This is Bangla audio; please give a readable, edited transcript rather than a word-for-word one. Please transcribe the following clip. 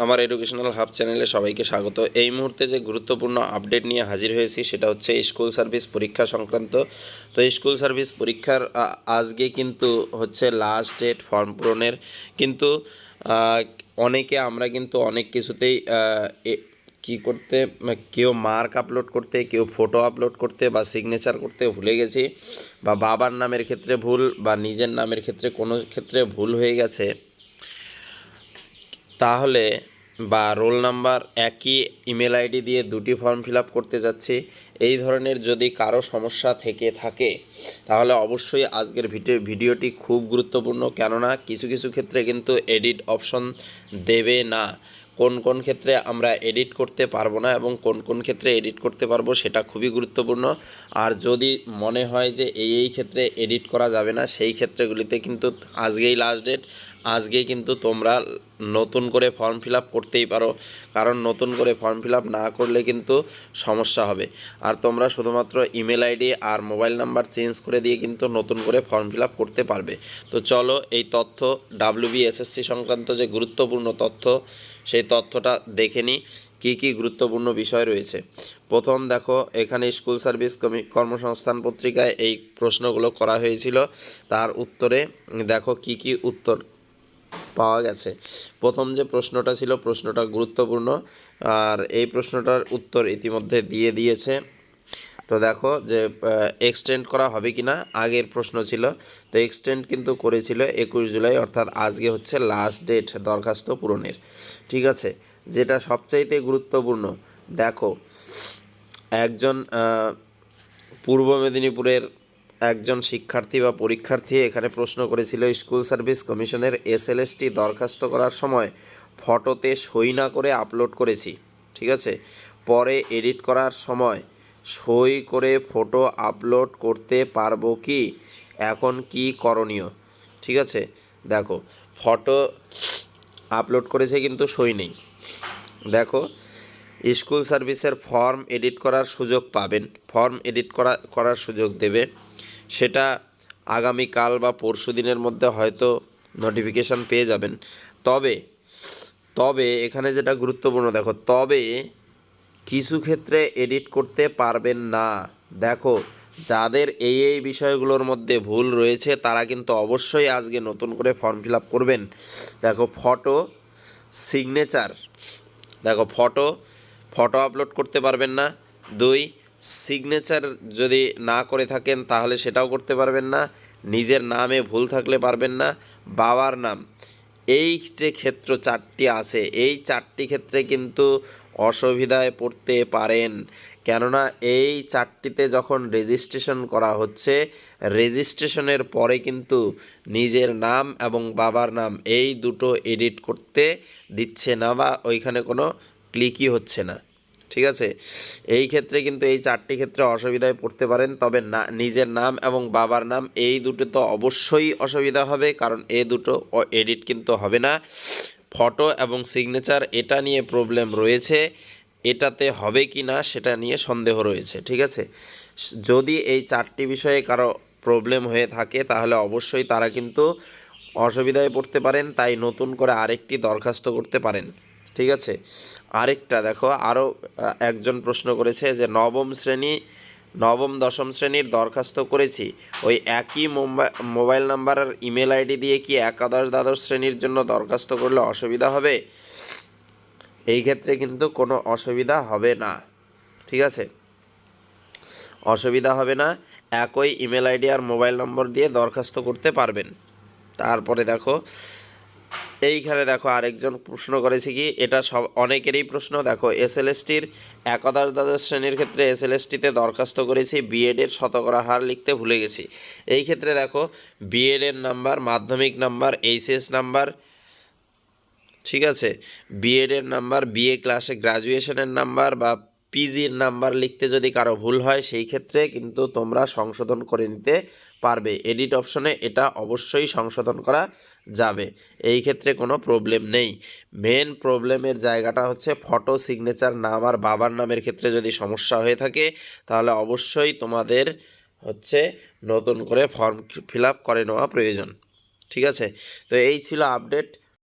আমার এডুকেশনাল হাব চ্যানেলে সবাইকে স্বাগত। এই মুহূর্তে যে গুরুত্বপূর্ণ আপডেট নিয়ে হাজির হয়েছি সেটা হচ্ছে স্কুল সার্ভিস পরীক্ষা সংক্রান্ত। তো স্কুল সার্ভিস পরীক্ষার আজকে কিন্তু হচ্ছে লাস্ট ডেট ফর্ম পূরণের। কিন্তু অনেকে আমরা কিন্তু অনেক কিছুতেই কি করতে, কেউ মার্ক আপলোড করতে, কেউ ফটো আপলোড করতে বা সিগনেচার করতে ভুলে গেছি, বা বাবার নামের ক্ষেত্রে ভুল বা নিজের নামের ক্ষেত্রে কোনো ক্ষেত্রে ভুল হয়ে গেছে, তাহলে বা রোল নাম্বার একই ইমেল আইডি দিয়ে দুটি ফর্ম ফিল আপ করতে যাচ্ছি, এই ধরনের যদি কারো সমস্যা থেকে থাকে তাহলে অবশ্যই আজকের ভিডিওটি খুব গুরুত্বপূর্ণ। কেননা কিছু কিছু ক্ষেত্রে কিন্তু এডিট অপশন দেবে না। কোন কোন ক্ষেত্রে আমরা এডিট করতে পারবো না এবং কোন কোন ক্ষেত্রে এডিট করতে পারবো সেটা খুবই গুরুত্বপূর্ণ। আর যদি মনে হয় যে এই ক্ষেত্রে এডিট করা যাবে না, সেই ক্ষেত্রগুলিতে কিন্তু আজকেই লাস্ট ডেট। আজকেই কিন্তু তোমরা নতুন করে ফর্ম ফিল আপ করতেই পারো, কারণ নতুন করে ফর্ম ফিল আপ না করলে কিন্তু সমস্যা হবে। আর তোমরা শুধুমাত্র ইমেল আইডি আর মোবাইল নাম্বার চেঞ্জ করে দিয়ে কিন্তু নতুন করে ফর্ম ফিল আপ করতে পারবে। তো চলো এই তথ্য WBSSC সংক্রান্ত যে গুরুত্বপূর্ণ তথ্য, সেই তথ্যটা দেখে নিই কী কী গুরুত্বপূর্ণ বিষয় রয়েছে। প্রথম দেখো, এখানে স্কুল সার্ভিস কর্মসংস্থান পত্রিকায় এই প্রশ্নগুলো করা হয়েছিল, তার উত্তরে দেখো কী কী উত্তর পাওয়া গেছে। প্রথম যে প্রশ্নটা ছিল, প্রশ্নটা গুরুত্বপূর্ণ, আর এই প্রশ্নটার উত্তর ইতিমধ্যে দিয়ে দিয়েছে। তো দেখো যে এক্সটেন্ড করা হবে কি না, আগের প্রশ্ন ছিল, তো এক্সটেন্ড কিন্তু করেছিল 21 জুলাই, অর্থাৎ আজকে হচ্ছে লাস্ট ডেট দরখাস্ত পূরণের। ঠিক আছে, যেটা সবচাইতে গুরুত্বপূর্ণ, দেখো একজন পূর্ব মেদিনীপুরের একজন শিক্ষার্থী বা পরীক্ষার্থী এখানে প্রশ্ন করেছিল, স্কুল সার্ভিস কমিশনের SLST দরখাস্ত করার সময় ফটোতে সই না করে আপলোড করেছি। ঠিক আছে, পরে এডিট করার সময় সই করে ফটো আপলোড করতে পারবো কি, এখন কি করণীয়? ঠিক আছে, দেখো ফটো আপলোড করেছে কিন্তু সই নেই। দেখো, স্কুল সার্ভিসের ফর্ম এডিট করার সুযোগ পাবেন, ফর্ম এডিট করার সুযোগ দেবে, সেটা আগামীকাল বা পরশু দিনের মধ্যে হয়তো নোটিফিকেশান পেয়ে যাবেন। তবে এখানে যেটা গুরুত্বপূর্ণ, দেখো তবে কিছু ক্ষেত্রে এডিট করতে পারবেন না। দেখো, যাদের এই বিষয়গুলোর মধ্যে ভুল রয়েছে তারা কিন্তু অবশ্যই আজকে নতুন করে ফর্ম ফিল আপ করবেন। দেখো ফটো, সিগনেচার, দেখো ফটো আপলোড করতে পারবেন না। 2, সিগনেচার যদি না করে থাকেন তাহলে সেটাও করতে পারবেন না। নিজের নামে ভুল থাকলে পারবেন না। বাবার নাম, এই যে ক্ষেত্র 4টি আছে, এই 4টি ক্ষেত্রে কিন্তু অসুবিধায় পড়তে পারেন। কেননা এই 4টিতে যখন রেজিস্ট্রেশন করা হচ্ছে, রেজিস্ট্রেশনের পরে কিন্তু নিজের নাম এবং বাবার নাম এই দুটো এডিট করতে দিচ্ছে না, বা ওইখানে কোনো ক্লিকই হচ্ছে না। ঠিক আছে, এই ক্ষেত্রে কিন্তু এই 4টি ক্ষেত্রে অসুবিধায় পড়তে পারেন। তবে না, নিজের নাম এবং বাবার নাম এই দুটো তো অবশ্যই অসুবিধা হবে, কারণ এই দুটো এডিট কিন্তু হবে না। ফটো এবং সিগনেচার এটা নিয়ে প্রবলেম রয়েছে, এটাতে হবে কি না সেটা নিয়ে সন্দেহ রয়েছে। ঠিক আছে, যদি এই 4টি বিষয়ে কারো প্রবলেম হয়ে থাকে তাহলে অবশ্যই তারা কিন্তু অসুবিধায় পড়তে পারেন, তাই নতুন করে আরেকটি দরখাস্ত করতে পারেন। ঠিক আছে, আরেকটা দেখো, আরও একজন প্রশ্ন করেছে যে নবম দশম শ্রেণীর দরখাস্ত করেছি, ওই একই মোবাইল নাম্বার আর ইমেল আইডি দিয়ে কি একাদশ দ্বাদশ শ্রেণীর জন্য দরখাস্ত করলে অসুবিধা হবে? এই ক্ষেত্রে কিন্তু কোনো অসুবিধা হবে না। ঠিক আছে, অসুবিধা হবে না, একই ইমেল আইডি আর মোবাইল নম্বর দিয়ে দরখাস্ত করতে পারবেন। তারপরে দেখো, এইখানে দেখো আরেকজন প্রশ্ন করেছে কি, এটা অনেকেরই প্রশ্ন। দেখো SLSTর একাদশ দ্বাদশ শ্রেণীর ক্ষেত্রে SLSTতে দরখাস্ত করেছি, বিএডের শতকরা হার লিখতে ভুলে গেছি। এই ক্ষেত্রে দেখো বিএডের নাম্বার, মাধ্যমিক নাম্বার, এইচএস নাম্বার, ঠিক আছে, বিএডের নাম্বার, বিএ ক্লাসে গ্র্যাজুয়েশনের নাম্বার বা পিজির নাম্বার লিখতে যদি কারো ভুল হয় সেই ক্ষেত্রে কিন্তু তোমরা সংশোধন করে নিতে পারবে। এডিট অপশনে এটা অবশ্যই সংশোধন করা যাবে, এই ক্ষেত্রে কোনো প্রবলেম নেই। মেন প্রবলেমের জায়গাটা হচ্ছে ফটো, সিগনেচার, নাম আর বাবার নামের ক্ষেত্রে যদি সমস্যা হয়ে থাকে তাহলে অবশ্যই তোমাদের হচ্ছে নতুন করে ফর্ম ফিল আপ করে নেওয়া প্রয়োজন। ঠিক আছে, তো এই ছিল আপডেট।